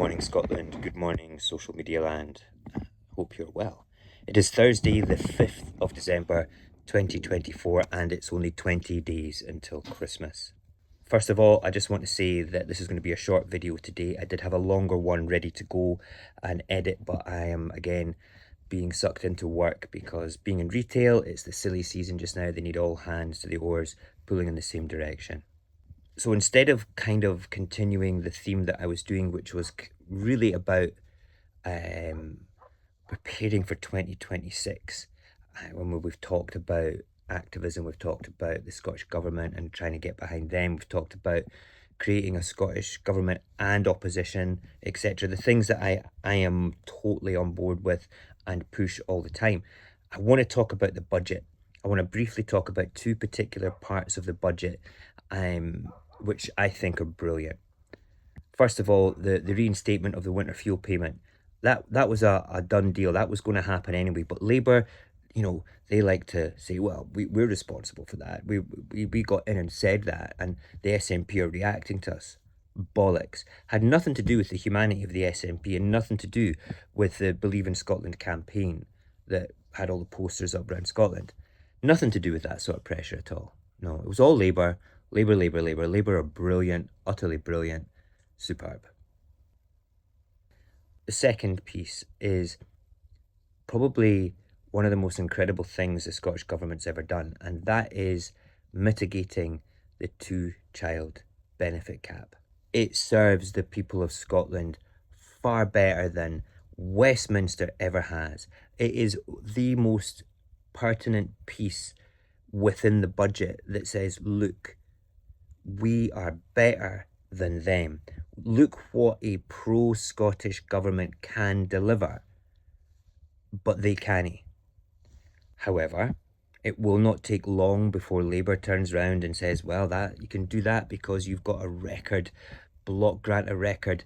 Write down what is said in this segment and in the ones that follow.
morning, Scotland. Good morning, social media land. Hope you're well. It is Thursday, the 5th of December, 2024, and it's only 20 days until Christmas. First of all, I just want to say that this is going to be a short video today. I did have a longer one ready to go and edit, but I am, again, being sucked into work because being in retail, it's the silly season just now. They need all hands to the oars, pulling in the same direction. So instead of kind of continuing the theme that I was doing, which was really about preparing for 2026, when we've talked about activism, we've talked about the Scottish Government and trying to get behind them, we've talked about creating a Scottish Government and opposition, etc. The things that I am totally on board with and push all the time. I want to talk about the budget. I want to briefly talk about two particular parts of the budget which I think are brilliant. First of all, the reinstatement of the winter fuel payment. That was a done deal. That was going to happen anyway. But Labour, they like to say, well, we're responsible for that. We got in and said that, and the SNP are reacting to us. Bollocks. Had nothing to do with the humanity of the SNP and nothing to do with the Believe in Scotland campaign that had all the posters up around Scotland. Nothing to do with that sort of pressure at all. No, it was all Labour. Labour. Labour are brilliant, utterly brilliant, superb. The second piece is probably one of the most incredible things the Scottish Government's ever done, and that is mitigating the two-child benefit cap. It serves the people of Scotland far better than Westminster ever has. It is the most pertinent piece within the budget that says, look, we are better than them. Look what a pro-Scottish government can deliver, but they can't. However, it will not take long before Labour turns round and says, well, that you can do that because you've got a record block grant, a record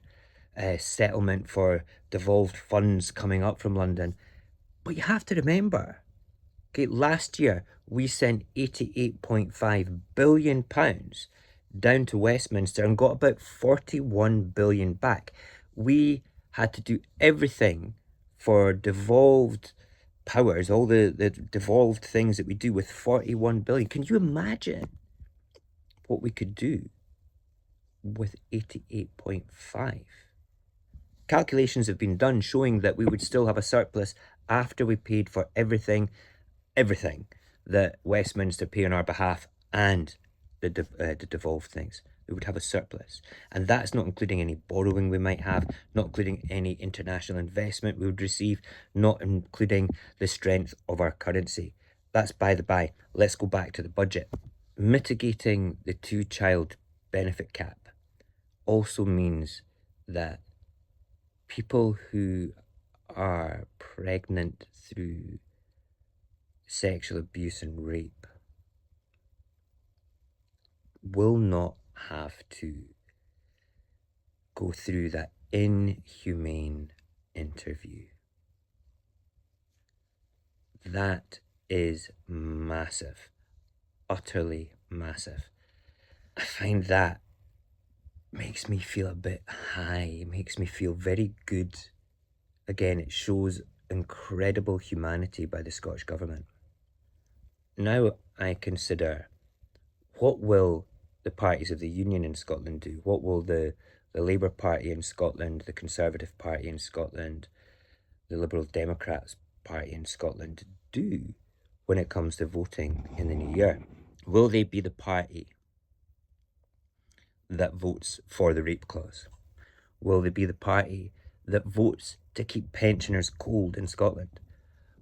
settlement for devolved funds coming up from London. But you have to remember, okay, last year we sent £88.5 billion down to Westminster and got about 41 billion back. We had to do everything for devolved powers, all the devolved things that we do with 41 billion. Can you imagine what we could do with 88.5? Calculations have been done showing that we would still have a surplus after we paid for everything that Westminster pay on our behalf and the devolved things. We would have a surplus. And that's not including any borrowing we might have, not including any international investment we would receive, not including the strength of our currency. That's by the by. Let's go back to the budget. Mitigating the two-child benefit cap also means that people who are pregnant through sexual abuse and rape will not have to go through that inhumane interview. That is massive, utterly massive. I find that makes me feel a bit high, it makes me feel very good. Again, it shows incredible humanity by the Scottish Government. Now I consider, what will the parties of the Union in Scotland do? What will the Labour Party in Scotland, the Conservative Party in Scotland, the Liberal Democrats Party in Scotland do when it comes to voting in the new year? Will they be the party that votes for the rape clause? Will they be the party that votes to keep pensioners cold in Scotland?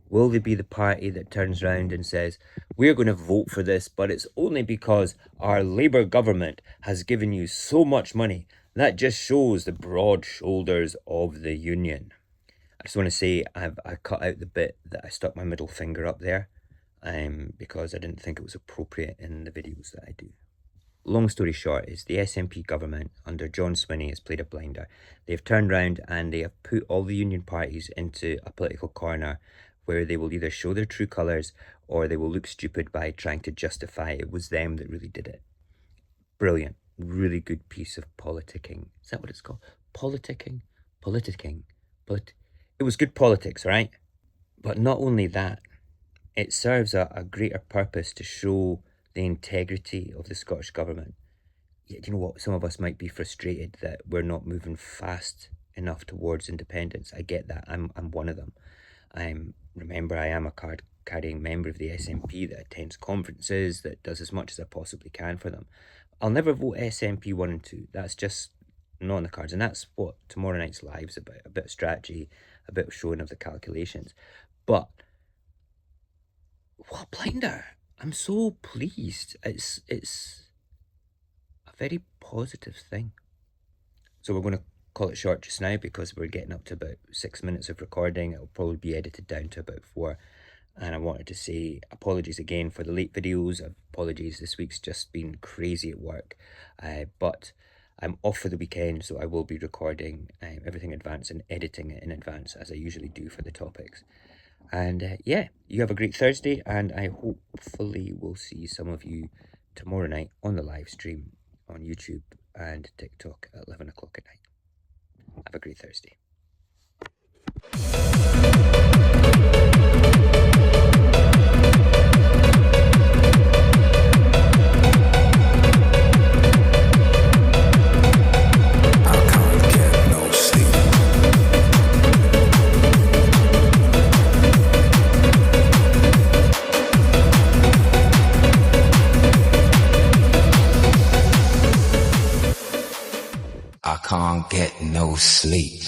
Will they be the party that turns round and says, we're going to vote for this, but it's only because our Labour government has given you so much money? That just shows the broad shoulders of the union. I just want to say I cut out the bit that I stuck my middle finger up there because I didn't think it was appropriate in the videos that I do. Long story short is the SNP government under John Swinney has played a blinder. They've turned round and they have put all the union parties into a political corner where they will either show their true colours or they will look stupid by trying to justify it was them that really did it. Brilliant. Really good piece of politicking. Is that what it's called? Politicking? politicking. But it was good politics, right? But not only that, it serves a greater purpose to show the integrity of the Scottish Government. Yeah, you know what? Some of us might be frustrated that we're not moving fast enough towards independence. I get that. I'm one of them. Remember, I am a card-carrying member of the SNP that attends conferences, that does as much as I possibly can for them. I'll never vote SNP 1 and 2. That's just not on the cards. And that's what tomorrow night's live's about. A bit of strategy, a bit of showing of the calculations. But what a blinder. I'm so pleased. It's a very positive thing. So we're going to call it short just now because we're getting up to about 6 minutes of recording. It'll probably be edited down to about 4. And I wanted to say apologies again for the late videos. Apologies, this week's just been crazy at work. But I'm off for the weekend, so I will be recording everything in advance and editing it in advance as I usually do for the topics. And yeah, you have a great Thursday, and I hopefully will see some of you tomorrow night on the live stream on YouTube and TikTok at 11 o'clock at night. Have a great Thursday. I can't get no sleep.